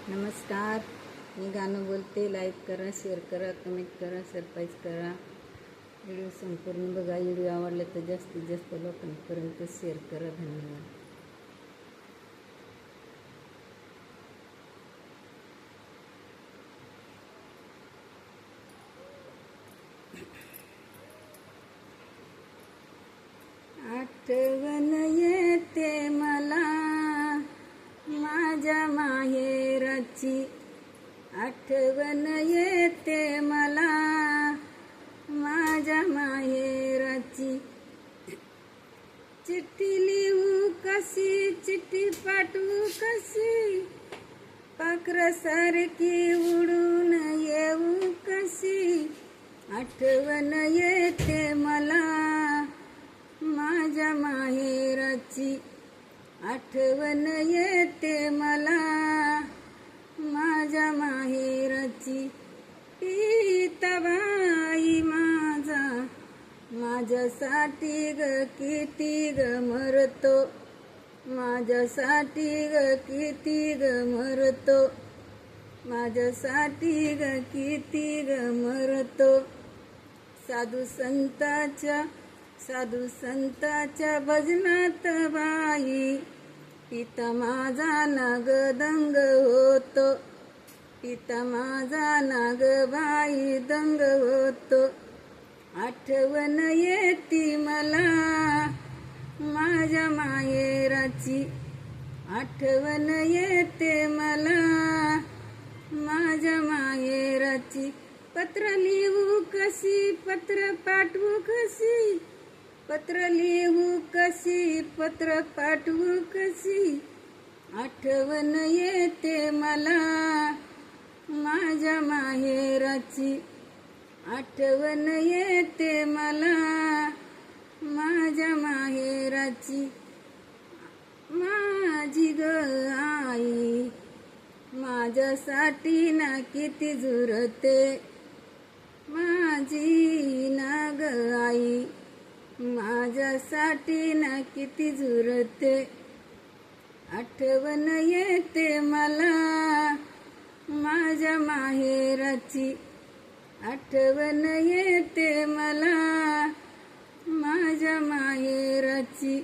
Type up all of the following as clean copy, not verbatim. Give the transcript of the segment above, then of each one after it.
नमस्कार, मी गाणं बोलते. लाईक करा, शेअर करा, कमेंट करा, सरप्राईज करा. व्हिडिओ संपूर्ण बघा. व्हिडिओ आवडला तर जास्तीत जास्त लोकांपर्यंत शेअर करा. धन्यवाद. आठवण येते मला माझ्या माहेराची, आठवण येते मला माझ्या माहेराची. चिठ्ठी लिहू कशी, चिठ्ठी पाठवू कशी, पाखरासारखी उडून येऊ कशी. आठवण येते मला माझ्या माहेराची, आठवण येते मला माझ्या माहेराची. पिताबाई माझ्यासाठी ग किती ग मरतो, माझ्यासाठी ग किती ग मरतो, माझ्यासाठी ग किती ग मरतो. साधू संताच्या भजनात बाई पिता माझा नाग दंग होतो, पिता माझा नाग बाई दंग होतो. आठवण येती मला माझ्या माहेराची, आठवण येते मला माझ्या माहेराची. पत्र लिहू कशी, पत्र पाठवू कशी, पत्र लिहू कशी, पत्र पाठवू कशी. आठवण येते मला माझ्या माहेराची, आठवण येते मला माझ्या माहेराची. माझी ग आई माझ्यासाठी ना किती झुरते, माझी ना ग आई माझ्यासाठी ना किती झुरते. आठवण येते मला माझ्या माहेराची, आठवण येते मला माझ्या माहेराची.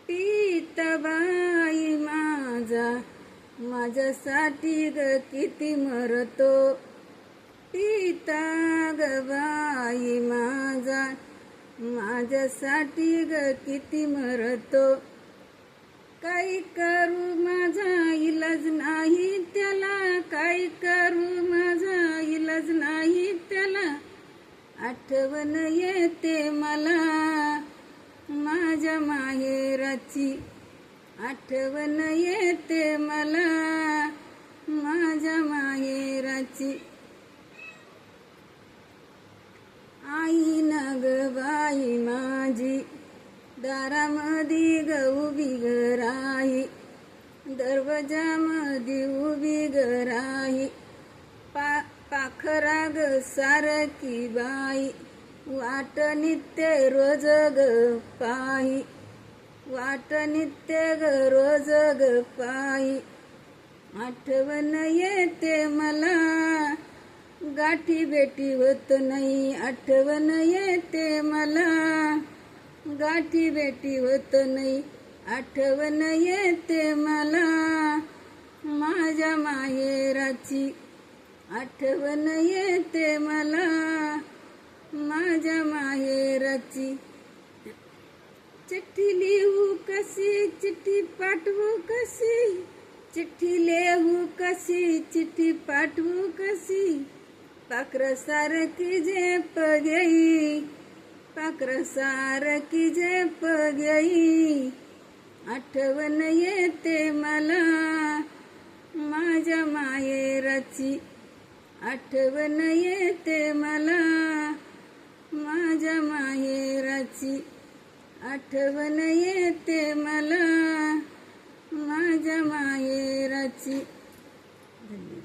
पिताबाई माझ्यासाठी ग किती मरतो, पिता ग बाई माझ्यासाठी ग किती मरतो. काही करू माझा इलाज नाही त्याला, काही करू माझा इलाज नाही त्याला. आठवण येते मला माझ्या माहेराची, आठवण येते मला माझ्या माहेराची. आई ना ग बाई माझी दारामधी ग उभी ग राही, दरवाजामधी उभी ग राही. पाखरा ग सारखी बाई वाट नित्य रोज ग पाही, वाट नित्य ग रोज ग पाही. आठवण येते मला गाठी भेटी होत नाही, आठवण येते मला गाठी भेटी होत नाही. आठवण येते मला माझ्या माहेराची, आठवण येते मला माझ्या माहेराची. चिठ्ठी लिहू कशी, चिठ्ठी पाठवू कशी, चिठ्ठी लिहू कशी, चिठ्ठी पाठवू कशी. पाखरासारखी झेप घेई, पाखरासारखी झेप घेई. आठवण येते मला माझ्या माहेराची, आठवण येते मला माझ्या माहेराची. आठवण येते मला माझ्या माहेराची. धन्यवाद.